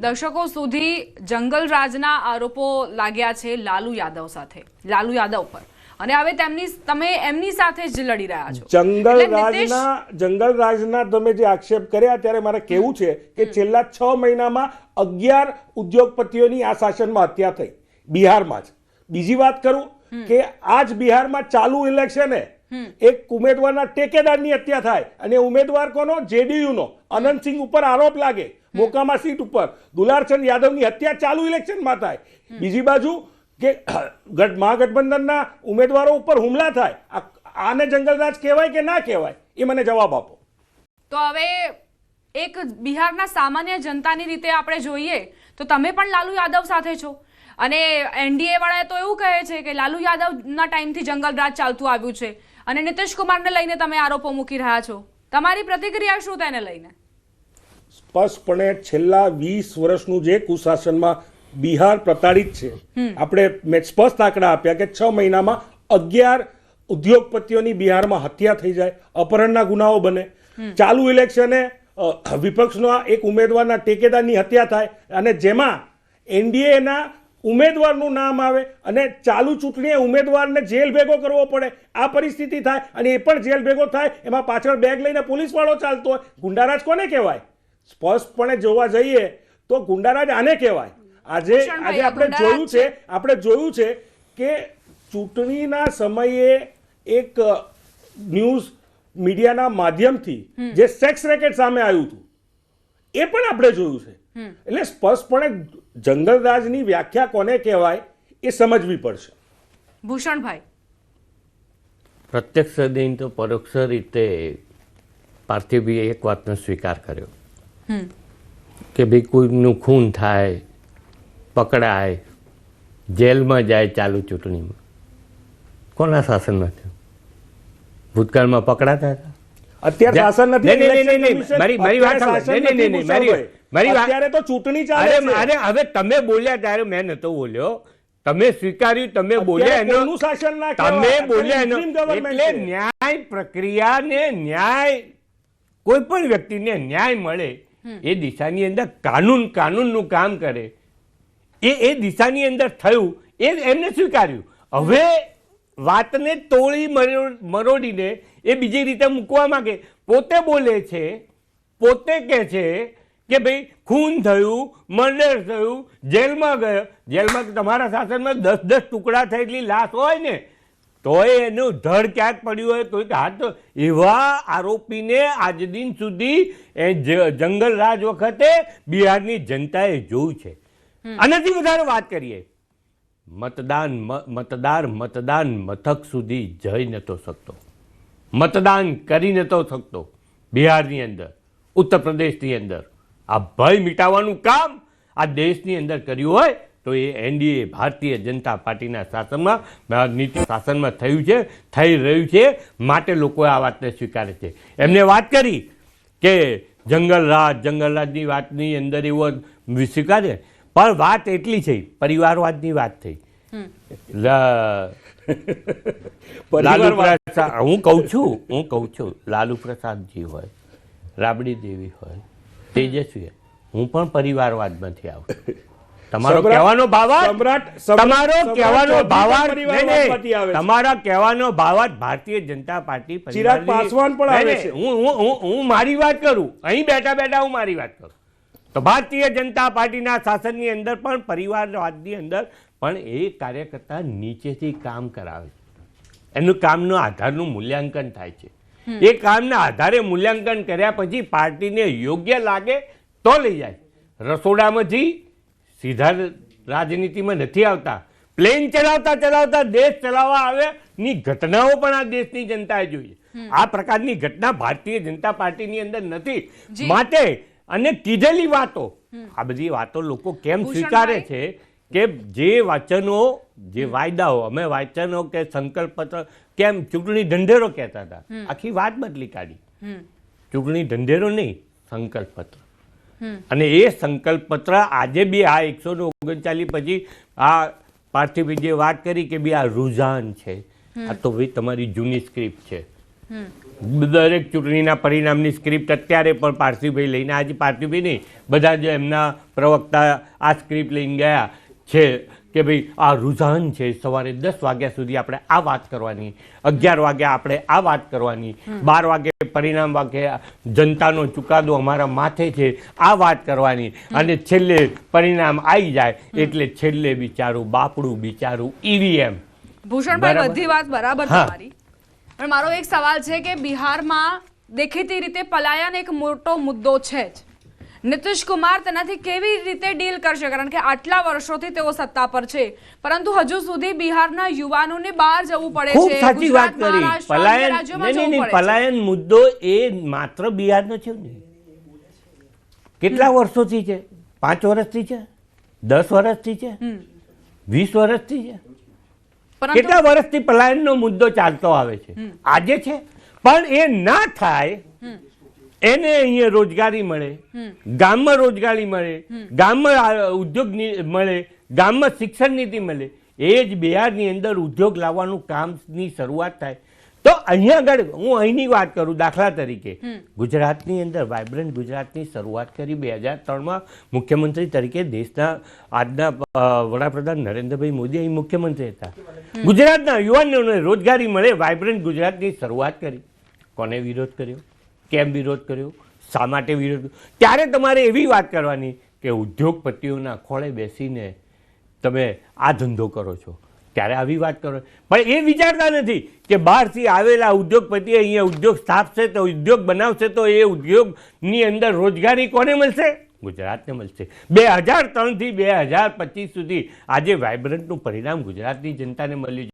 દશકો સુધી જંગલરાજના આરોપો લાગ્યા છે લાલુ યાદવ સાથે, લાલુ યાદવ પર, અને હવે તમે એમની સાથે જ લડી રહ્યા છો. જંગલરાજના તમે જે આક્ષેપ કર્યા ત્યારે મારે કહેવું છે કે છેલ્લા 6 મહિનામાં 11 ઉદ્યોગપતિઓની આ શાસનમાં હત્યા થઈ બિહારમાં જ. બીજી વાત કરું કે આજ બિહારમાં ચાલુ ઇલેક્શને એક ઉમેદવારના ટેકેદારની હત્યા થાય અને ઉમેદવાર કોનો? જેડીયુનો અનંતસિંહ ઉપર આરોપ લાગે મોકામા સીટ ઉપર, દુલારચંદ યાદવની હત્યા ચાલુ ઇલેક્શનમાં થાય. બીજી બાજુ કે મહાગઠબંધનના ઉમેદવારો ઉપર હુમલા થાય. આને જંગલરાજ કહેવાય કે ના કહેવાય? એ મને જવાબ આપો. તો હવે એક બિહારના સામાન્ય જનતાની રીતે આપણે જોઈએ તો તમે પણ લાલુ યાદવ સાથે છો, અને એનડીએ વાળા તો એવું કહે છે કે લાલુ યાદવના ટાઈમથી જંગલરાજ ચાલતું આવ્યું છે, અને નીતિશ કુમારને લઈને તમે આરોપો મૂકી રહ્યા છો. તમારી પ્રતિક્રિયા શું તેને લઈને? સ્પષ્ટપણે છેલ્લા 20 વર્ષનું જે કુશાસનમાં બિહાર પ્રતાડિત છે. આપણે સ્પષ્ટ આંકડા આપ્યા કે 6 મહિનામાં 11 ઉદ્યોગપતિઓની બિહારમાં હત્યા થઈ જાય, અપહરણના ગુનાઓ બને. ચાલુ ઇલેક્શને વિપક્ષના એક ઉમેદવારના ટેકેદારની હત્યા થાય, અને જેમાં એનડીએના ઉમેદવારનું નામ આવે અને ચાલુ ચૂંટણીએ ઉમેદવારને જેલ ભેગો કરવો પડે. આ પરિસ્થિતિ થાય, અને એ પણ જેલ ભેગો થાય એમાં પાછળ બેગ લઈને પોલીસવાળો ચાલતો હોય. ગુંડારાજ કોને કહેવાય? સ્પષ્ટપણે જોવા જઈએ તો ગુંડારાજ આને કહેવાય. આજે આપણે જોયું છે કે ચૂંટણીના સમયે એક ન્યૂઝ મીડિયાના માધ્યમથી જે સેક્સ રેકેટ સામે આવ્યું હતું એ પણ આપણે જોયું છે. એટલે સ્પષ્ટપણે જંગલરાજની વ્યાખ્યા કોને કહેવાય એ સમજવી પડશે. ભૂષણભાઈ, પ્રત્યક્ષ નહીં તો પરોક્ષ રીતે પાર્થિવભાઈએ એક વાતનો સ્વીકાર કર્યો કે ભાઈ કોઈનું ખૂન થાય, પકડાય, જેલમાં જાય ચાલુ ચૂંટણીમાં. કોના શાસનમાં થયું? ભૂતકાળમાં પકડાતા હતા? અત્યારે શાસન નથી. મારી વાત અત્યારે તો ચૂંટણી ચાલે છે. હવે તમે બોલ્યા ત્યારે મેં નતો બોલ્યો, તમે સ્વીકાર્યું, તમે બોલ્યા એનું શાસન ના તમે બોલ્યા એનો. એટલે ન્યાય પ્રક્રિયાને, ન્યાય કોઈ પણ વ્યક્તિને ન્યાય મળે એ દિશાની અંદર કાનૂનનું કામ કરે એ દિશાની અંદર થયું, એ એમને સ્વીકાર્યું. હવે વાતને તોડી મરોડીને એ બીજી રીતે મૂકવા માંગે. પોતે બોલે છે, પોતે કહે છે કે ભાઈ ખૂન થયું, મર્ડર થયું, જેલમાં ગયો. જેલમાં તમારા શાસનમાં 10 ટુકડા થયેલી લાશ હોય ને તોય એનું ધડ ક્યાંક પડ્યું હોય તો હાથ. એવા આરોપીને આજ દિન સુધી જંગલરાજ વખતે બિહારની જનતાએ જોયું છે. આનાથી વધારે વાત કરીએ, મતદાન મથક સુધી જઈ નતો શકતો, મતદાન કરી નતો શકતો બિહારની અંદર, ઉત્તર પ્રદેશની અંદર. આ ભય મિટાવવાનું કામ આ દેશની અંદર કર્યું હોય તો એ એનડીએ ભારતીય જનતા પાર્ટીના શાસનમાં, નીતિ શાસનમાં થયું છે, થઈ રહ્યું છે. માટે લોકો આ વાતને સ્વીકારે છે. એમને વાત કરી કે જંગલરાજની વાતની અંદર એવો સ્વીકારે, પણ વાત એટલી છે, પરિવારવાદની વાત થઈ. લાલુ પ્રસાદ, હું કહું છું લાલુ પ્રસાદજી હોય, રાબડી દેવી હોય, તેજસ્વી, હું પણ પરિવારવાદમાંથી આવું. તમારો કહેવાનો ભાવાર્થ ભારતીય જનતા પાર્ટી, ચિરાગ પાસવાન પણ આવે છે. હું મારી વાત કરું, અહીં બેઠા હું મારી વાત કરું તો ભારતીય જનતા પાર્ટીના શાસનની અંદર પણ પરિવારવાદની અંદર પણ એ કાર્યકર્તા નીચેથી કામ કરાવે છે. એનું કામનો આધારનું મૂલ્યાંકન થાય છે. એ કામના આધારે મૂલ્યાંકન કર્યા પછી પાર્ટીને યોગ્ય લાગે તો લઈ જાય. રસોડામાંથી સીધા રાજનીતિમાં નથી આવતા. પ્લેન ચલાવતા દેશ ચલાવવા આવ્યાની ઘટનાઓ પણ આ દેશની જનતાએ જોઈ. આ પ્રકારની ઘટના ભારતીય જનતા પાર્ટીની અંદર નથી. માટે અને કીધેલી વાતો, આ બધી વાતો લોકો કેમ સ્વીકારે છે કે જે વચનો, જે વાયદાઓ, અમે વચનો કે સંકલ્પ પત્ર, કેમ ચૂંટણી ઢંઢેરો કહેતા હતા, આખી વાત બદલી કાઢી. ચૂંટણી ઢંઢેરો નહીં, સંકલ્પ પત્ર. અને એ સંકલ્પ પત્ર આજે બી આ 139 પછી આ પાર્થિવ જે વાત કરી કે બી આ રુઝાન છે, આ તો ભાઈ તમારી જૂની સ્ક્રિપ્ટ છે. દરેક ચૂંટણીના પરિણામની સ્ક્રિપ્ટ અત્યારે પણ પાર્થિવભાઈ લઈને, આજે પાર્થિવભાઈ નહીં, બધા જ એમના પ્રવક્તા આ સ્ક્રિપ્ટ લઈને ગયા છે કે ભાઈ આ રુઝાન છે, સવારે 10 વાગ્યા સુધી આપણે આ વાત કરવાની, 11 વાગ્યા આપણે આ વાત કરવાની, 12 વાગે પરિણામ વાગે જનતાનો ચુકાદો અમારા માથે છે આ વાત કરવાની, અને છેલ્લે પરિણામ આવી જાય એટલે છેલ્લે બિચારું બાપડું બિચારું ઈવીએમ. ભૂષણભાઈ, બરાબર. બધી વાત બરાબર હા. તમારી, પણ મારો એક સવાલ છે કે બિહારમાં દેખીતી રીતે પલાયન એક મોટો મુદ્દો છે જ. નીતિશ કુમાર તેનાથી કેવી રીતે ડીલ કરશે? કારણ કે આટલા વર્ષોથી તેઓ સત્તા પર છે, પરંતુ હજુ સુધી બિહારના યુવાનોને બહાર જવું પડે ખૂબ છે. સાચી વાત ગુજરાત, કરી. મહારાષ્ટ્ર, અન્ય પલાયન રાજ્યોમાં નહીં, જવું નહીં, પડે છે. પલાયન મુદ્દો એ માત્ર બિહારનો છે ને. કેટલા વર્ષોથી છે? 5 વર્ષથી છે, 10 વર્ષથી છે, 20 વર્ષથી છે. પરંતુ કેટલા વર્ષથી પલાયનનો મુદ્દો ચાલતો આવે છે? આજે છે. પણ એ ના થાય, એને અહીંયા રોજગારી મળે, ગામમાં રોજગારી મળે, ગામમાં ઉદ્યોગ મળે, ગામમાં શિક્ષણ નીતિ મળે, એ જ બિહારની અંદર ઉદ્યોગ લાવવાનું કામની શરૂઆત થાય. તો અહીંયા આગળ હું અહીંની વાત કરું, દાખલા તરીકે ગુજરાતની અંદર વાઇબ્રન્ટ ગુજરાતની શરૂઆત કરી 2003માં મુખ્યમંત્રી તરીકે દેશના આજના વડાપ્રધાન નરેન્દ્રભાઈ મોદી અહીં મુખ્યમંત્રી હતા. ગુજરાતના યુવાનોને રોજગારી મળે, વાઇબ્રન્ટ ગુજરાતની શરૂઆત કરી. કોને વિરોધ કર્યો? કેમ વિરોધ કર્યો? શા માટે વિરોધ કર્યો? ત્યારે તમારે એવી વાત કરવાની કે ઉદ્યોગપતિઓના ખોળે બેસીને તમે આ ધંધો કરો છો, ત્યારે આવી વાત કરો. પણ એ વિચારતા નથી કે બહારથી આવેલા ઉદ્યોગપતિ અહીંયા ઉદ્યોગ સ્થાપશે તો ઉદ્યોગ બનાવશે તો એ ઉદ્યોગની અંદર રોજગારી કોને મળશે? ગુજરાતને મળશે. 2003 થી 2025 સુધી આજે વાઇબ્રન્ટનું પરિણામ ગુજરાતની જનતાને મળ્યું છે.